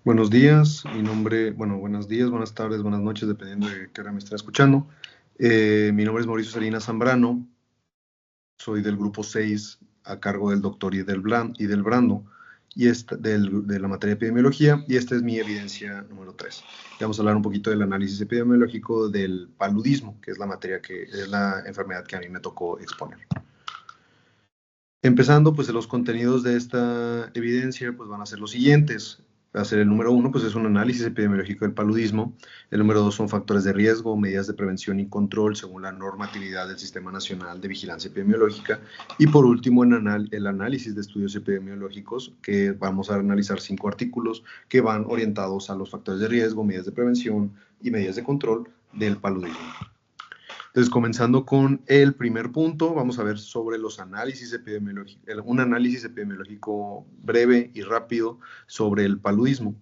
Buenos días, buenos días, buenas tardes, buenas noches, dependiendo de qué hora me estén escuchando. Mi nombre es Mauricio Salinas Zambrano, soy del grupo 6 a cargo del doctor Idel Brando de la materia de epidemiología, y esta es mi evidencia número 3. Vamos a hablar un poquito del análisis epidemiológico del paludismo, que es la enfermedad que a mí me tocó exponer. Empezando, pues los contenidos de esta evidencia pues van a ser los siguientes. Va a ser el número 1, pues es un análisis epidemiológico del paludismo. El número 2 son factores de riesgo, medidas de prevención y control según la normatividad del Sistema Nacional de Vigilancia Epidemiológica. Y por último, el análisis de estudios epidemiológicos, que vamos a analizar 5 artículos que van orientados a los factores de riesgo, medidas de prevención y medidas de control del paludismo. Entonces, comenzando con el primer punto, vamos a ver sobre los análisis epidemiológicos, un análisis epidemiológico breve y rápido sobre el paludismo.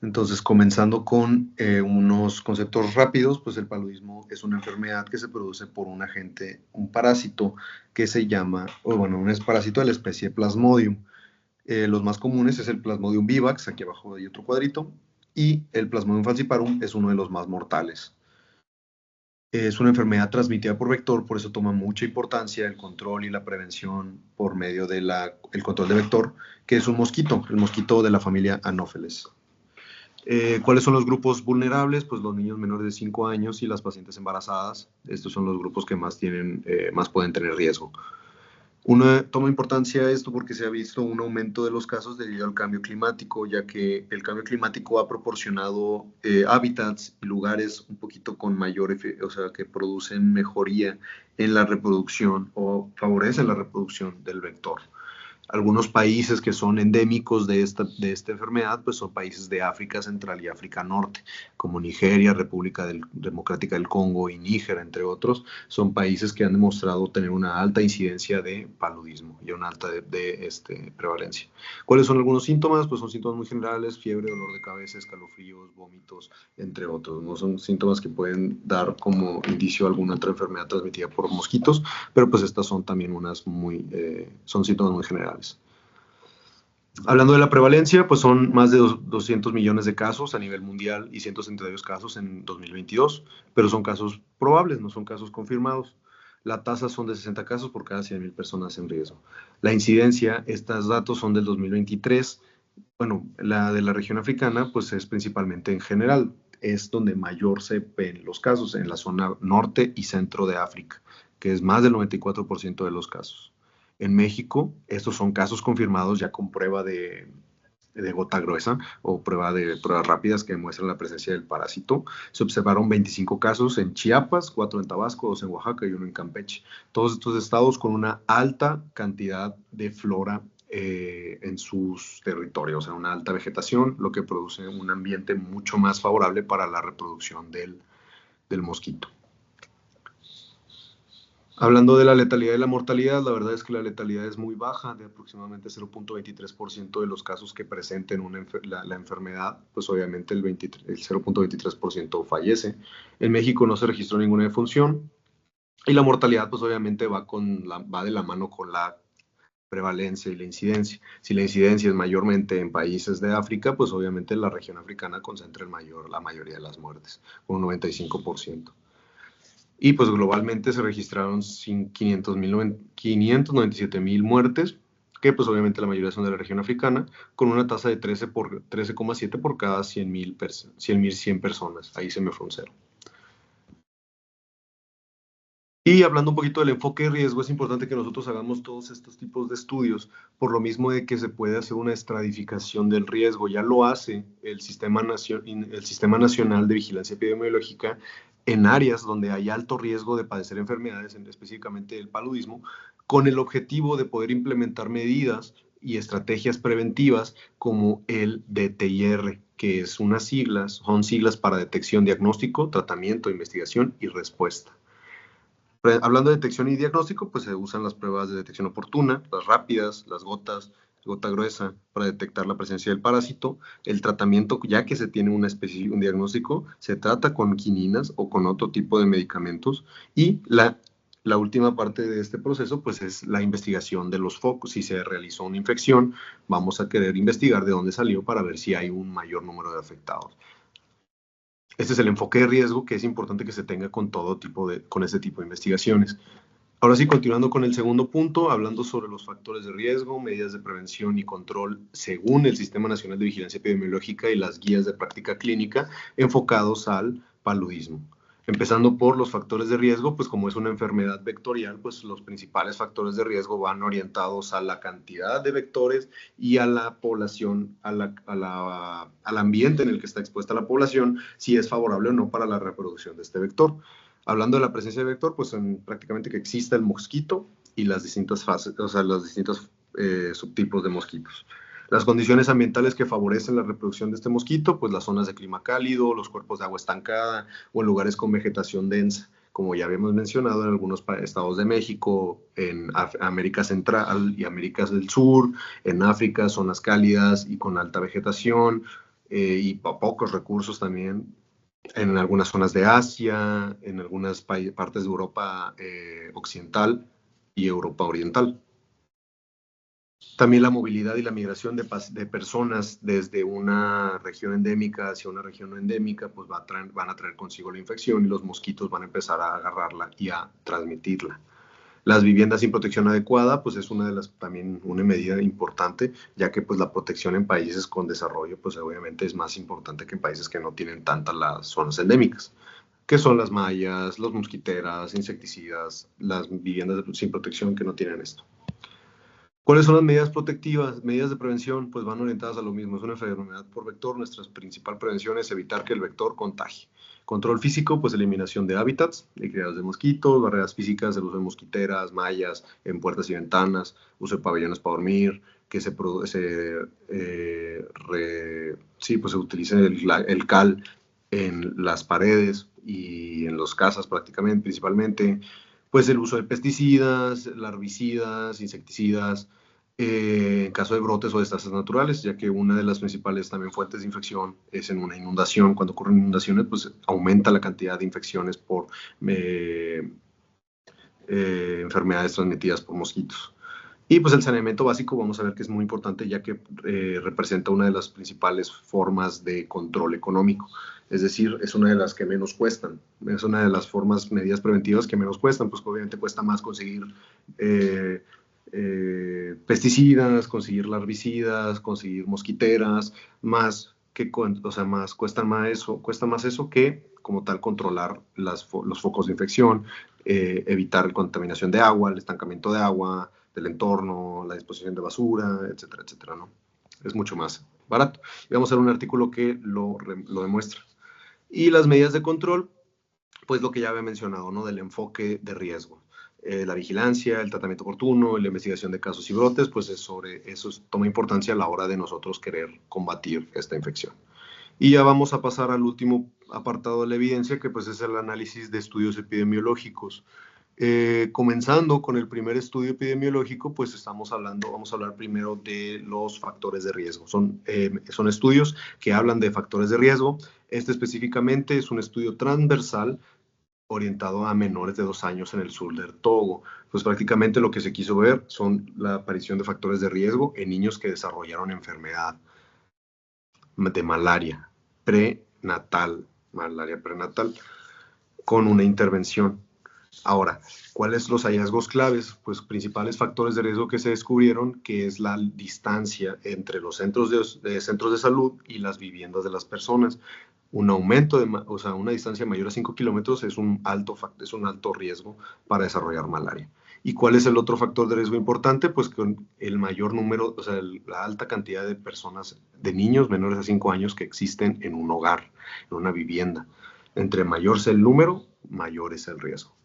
Entonces, comenzando con unos conceptos rápidos, pues el paludismo es una enfermedad que se produce por un agente, un parásito que se llama, un parásito de la especie Plasmodium. Los más comunes es el Plasmodium vivax, aquí abajo hay otro cuadrito, y el Plasmodium falciparum es uno de los más mortales. Es una enfermedad transmitida por vector, por eso toma mucha importancia el control y la prevención por medio del control de vector, que es un mosquito, el mosquito de la familia Anopheles. ¿Cuáles son los grupos vulnerables? Pues los niños menores de 5 años y las pacientes embarazadas. Estos son los grupos que más pueden tener riesgo. Toma importancia esto porque se ha visto un aumento de los casos debido al cambio climático, ya que el cambio climático ha proporcionado hábitats y lugares un poquito con que producen mejoría en la reproducción o favorecen la reproducción del vector. Algunos países que son endémicos de esta enfermedad, pues son países de África Central y África Norte, como Nigeria, República Democrática del Congo y Níger, entre otros. Son países que han demostrado tener una alta incidencia de paludismo y una alta prevalencia. ¿Cuáles son algunos síntomas? Pues son síntomas muy generales: fiebre, dolor de cabeza, escalofríos, vómitos, entre otros. No son síntomas que pueden dar como indicio alguna otra enfermedad transmitida por mosquitos, pero pues estas son también son síntomas muy generales. Hablando de la prevalencia, pues son más de 200 millones de casos a nivel mundial y 162 casos en 2022, pero son casos probables, no son casos confirmados. La tasa son de 60 casos por cada 100,000 personas en riesgo. La incidencia, estos datos son del 2023. Bueno, la de la región africana, pues es principalmente en general. Es donde mayor se ven los casos, en la zona norte y centro de África, que es más del 94% de los casos. En México, estos son casos confirmados ya con prueba de gota gruesa o pruebas rápidas que demuestran la presencia del parásito. Se observaron 25 casos en Chiapas, 4 en Tabasco, 2 en Oaxaca y 1 en Campeche. Todos estos estados con una alta cantidad de flora en sus territorios, o sea, una alta vegetación, lo que produce un ambiente mucho más favorable para la reproducción del mosquito. Hablando de la letalidad y la mortalidad, la verdad es que la letalidad es muy baja, de aproximadamente 0.23% de los casos que presenten la enfermedad, pues obviamente el 0.23% fallece. En México no se registró ninguna defunción, y la mortalidad pues obviamente va de la mano con la prevalencia y la incidencia. Si la incidencia es mayormente en países de África, pues obviamente la región africana concentra la mayoría de las muertes, con un 95%. Y pues globalmente se registraron 597,000 muertes, que pues obviamente la mayoría son de la región africana, con una tasa de 13,7 por cada 100,000 personas. Ahí se me fue un cero. Y hablando un poquito del enfoque de riesgo, es importante que nosotros hagamos todos estos tipos de estudios, por lo mismo de que se puede hacer una estratificación del riesgo. Ya lo hace el Sistema Nacional de Vigilancia Epidemiológica en áreas donde hay alto riesgo de padecer enfermedades, específicamente el paludismo, con el objetivo de poder implementar medidas y estrategias preventivas como el DTIR, que son siglas para detección, diagnóstico, tratamiento, investigación y respuesta. Hablando de detección y diagnóstico, pues se usan las pruebas de detección oportuna, las rápidas, las gota gruesa para detectar la presencia del parásito. El tratamiento, ya que se tiene un diagnóstico, se trata con quininas o con otro tipo de medicamentos. Y La última parte de este proceso, pues, es la investigación de los focos. Si se realizó una infección, vamos a querer investigar de dónde salió para ver si hay un mayor número de afectados. Este es el enfoque de riesgo que es importante que se tenga con con este tipo de investigaciones. Ahora sí, continuando con el segundo punto, hablando sobre los factores de riesgo, medidas de prevención y control según el Sistema Nacional de Vigilancia Epidemiológica y las guías de práctica clínica enfocados al paludismo. Empezando por los factores de riesgo, pues como es una enfermedad vectorial, pues los principales factores de riesgo van orientados a la cantidad de vectores y a la población, al ambiente en el que está expuesta la población, si es favorable o no para la reproducción de este vector. Hablando de la presencia de vector, pues prácticamente que exista el mosquito y las distintas fases, o sea, los distintos subtipos de mosquitos. Las condiciones ambientales que favorecen la reproducción de este mosquito, pues las zonas de clima cálido, los cuerpos de agua estancada o en lugares con vegetación densa, como ya habíamos mencionado en algunos estados de México, en América Central y América del Sur, en África, zonas cálidas y con alta vegetación y pocos recursos también, en algunas zonas de Asia, en algunas partes de Europa occidental y Europa oriental. También la movilidad y la migración de personas desde una región endémica hacia una región no endémica, pues van a traer consigo la infección y los mosquitos van a empezar a agarrarla y a transmitirla. Las viviendas sin protección adecuada, pues es también una medida importante, ya que pues la protección en países con desarrollo, pues obviamente es más importante que en países que no tienen tantas las zonas endémicas, que son las mallas, los mosquiteras, insecticidas, las viviendas sin protección que no tienen esto. ¿Cuáles son las medidas protectivas? Medidas de prevención, pues van orientadas a lo mismo. Es una enfermedad por vector. Nuestra principal prevención es evitar que el vector contagie. Control físico, pues eliminación de hábitats, de criaderos de mosquitos, barreras físicas, el uso de mosquiteras, mallas en puertas y ventanas, uso de pabellones para dormir, que se utilice el cal en las paredes y en las casas principalmente, pues el uso de pesticidas, larvicidas, insecticidas, en caso de brotes o desastres naturales, ya que una de las principales también fuentes de infección es en una inundación. Cuando ocurren inundaciones, pues aumenta la cantidad de infecciones por enfermedades transmitidas por mosquitos. Y pues el saneamiento básico vamos a ver que es muy importante, ya que representa una de las principales formas de control económico. Es decir, es una de las que menos cuestan. Es una de las medidas preventivas que menos cuestan, pues obviamente cuesta más conseguir pesticidas, conseguir larvicidas, conseguir mosquiteras, cuesta más eso que como tal controlar los focos de infección, evitar la contaminación de agua, el estancamiento de agua, del entorno, la disposición de basura, etcétera, etcétera, ¿no? Es mucho más barato. Y vamos a ver un artículo que lo demuestra. Y las medidas de control, pues lo que ya había mencionado, ¿no? Del enfoque de riesgo. La vigilancia, el tratamiento oportuno, la investigación de casos y brotes, pues eso toma importancia a la hora de nosotros querer combatir esta infección. Y ya vamos a pasar al último apartado de la evidencia, que pues es el análisis de estudios epidemiológicos. Comenzando con el primer estudio epidemiológico, pues vamos a hablar primero de los factores de riesgo. Son estudios que hablan de factores de riesgo. Este específicamente es un estudio transversal orientado a menores de 2 años en el sur del Togo. Pues prácticamente lo que se quiso ver son la aparición de factores de riesgo en niños que desarrollaron enfermedad de malaria prenatal, con una intervención. Ahora, ¿cuáles son los hallazgos claves? Pues principales factores de riesgo que se descubrieron, que es la distancia entre los centros de salud y las viviendas de las personas. Un aumento, una distancia mayor a 5 kilómetros es un alto riesgo para desarrollar malaria. ¿Y cuál es el otro factor de riesgo importante? Pues con el mayor número, la alta cantidad de personas, de niños menores de 5 años que existen en un hogar, en una vivienda. Entre mayor sea el número, mayor es el riesgo.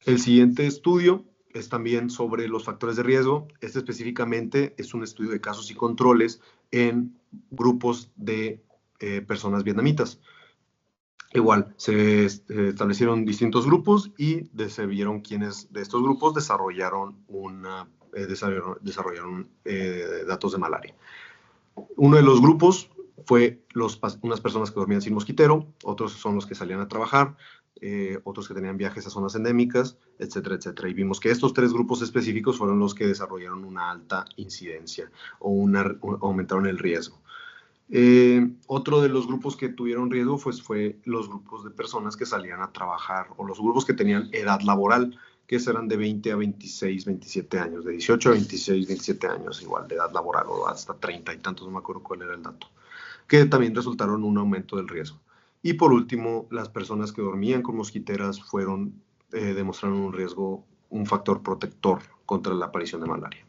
El siguiente estudio es también sobre los factores de riesgo. Este específicamente es un estudio de casos y controles en grupos de personas vietnamitas. Igual, se establecieron distintos grupos y se vieron quiénes de estos grupos desarrollaron datos de malaria. Uno de los grupos fue unas personas que dormían sin mosquitero, otros son los que salían a trabajar, otros que tenían viajes a zonas endémicas, etcétera, etcétera. Y vimos que estos 3 grupos específicos fueron los que desarrollaron una alta incidencia o aumentaron el riesgo. Otro de los grupos que tuvieron riesgo pues, fue los grupos de personas que salían a trabajar o los grupos que tenían edad laboral, que eran de 20 a 26, 27 años, de 18 a 26, 27 años, igual de edad laboral o hasta 30 y tantos, no me acuerdo cuál era el dato, que también resultaron en un aumento del riesgo. Y por último, las personas que dormían con mosquiteras demostraron un riesgo, un factor protector contra la aparición de malaria.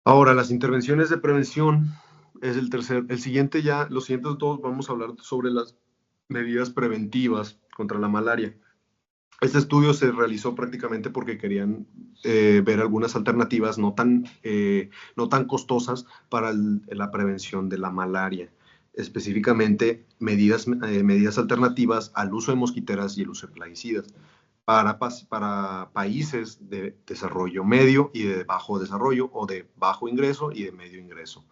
Ahora, las intervenciones de prevención es el siguiente ya, los siguientes todos vamos a hablar sobre las medidas preventivas contra la malaria. Este estudio se realizó prácticamente porque querían ver algunas alternativas no tan costosas para la prevención de la malaria, específicamente medidas alternativas al uso de mosquiteras y el uso de plaguicidas para países de desarrollo medio y de bajo desarrollo o de bajo ingreso y de medio ingreso.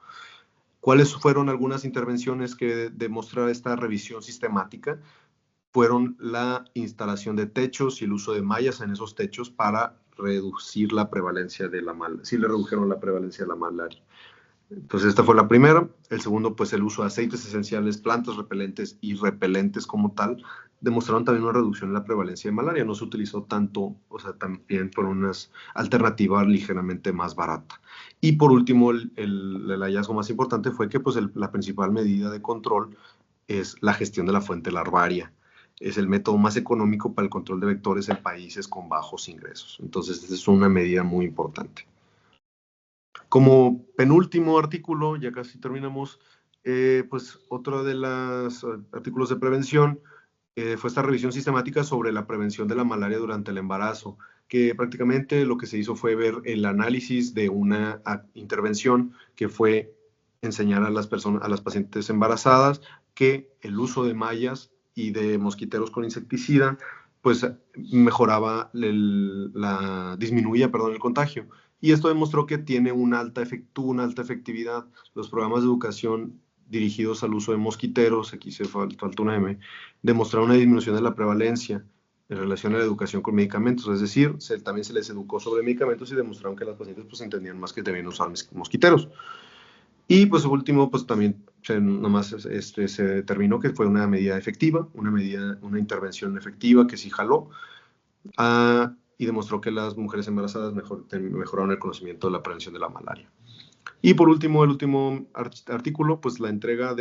¿Cuáles fueron algunas intervenciones que demuestra esta revisión sistemática? Fueron la instalación de techos y el uso de mallas en esos techos para reducir la prevalencia de la malaria. Sí le redujeron la prevalencia de la malaria. Entonces esta fue la primera. El segundo, pues el uso de aceites esenciales, plantas repelentes y repelentes como tal, demostraron también una reducción en la prevalencia de malaria. No se utilizó tanto, o sea, también por unas alternativas ligeramente más barata. Y por último, el hallazgo más importante fue que pues la principal medida de control es la gestión de la fuente larvaria. Es el método más económico para el control de vectores en países con bajos ingresos. Entonces, esa es una medida muy importante. Como penúltimo artículo, ya casi terminamos, pues otro de los artículos de prevención fue esta revisión sistemática sobre la prevención de la malaria durante el embarazo, que prácticamente lo que se hizo fue ver el análisis de una intervención que fue enseñar a las pacientes embarazadas que el uso de mallas y de mosquiteros con insecticida pues disminuía el contagio. Y esto demostró que tiene una alta efectividad. Los programas de educación dirigidos al uso de mosquiteros, aquí se falta una M, demostraron una disminución de la prevalencia en relación a la educación con medicamentos, es decir, también se les educó sobre medicamentos y demostraron que las pacientes pues entendían más que debían usar mosquiteros. Y pues último, pues también nomás se determinó que fue una medida efectiva, una intervención efectiva que sí jaló, y demostró que las mujeres embarazadas mejoraron el conocimiento de la prevención de la malaria. Y por último, el último artículo, pues la entrega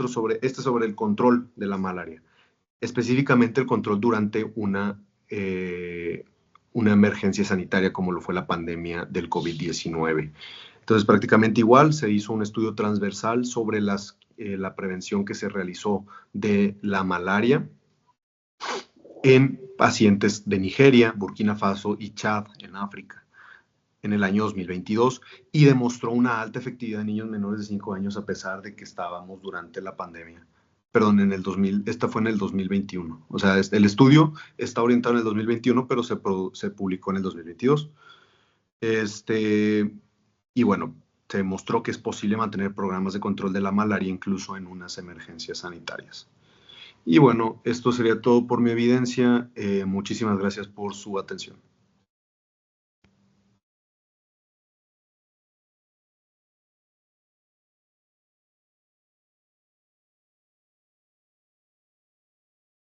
sobre el control de la malaria, específicamente el control durante una emergencia sanitaria como lo fue la pandemia del COVID-19. Entonces, prácticamente igual, se hizo un estudio transversal sobre la prevención que se realizó de la malaria en pacientes de Nigeria, Burkina Faso y Chad en África en el año 2022 y demostró una alta efectividad en niños menores de 5 años a pesar de que estábamos durante la pandemia. Perdón, esta fue en el 2021. O sea, el estudio está orientado en el 2021, pero se publicó en el 2022. Y bueno, se demostró que es posible mantener programas de control de la malaria incluso en unas emergencias sanitarias. Y bueno, esto sería todo por mi evidencia. Muchísimas gracias por su atención.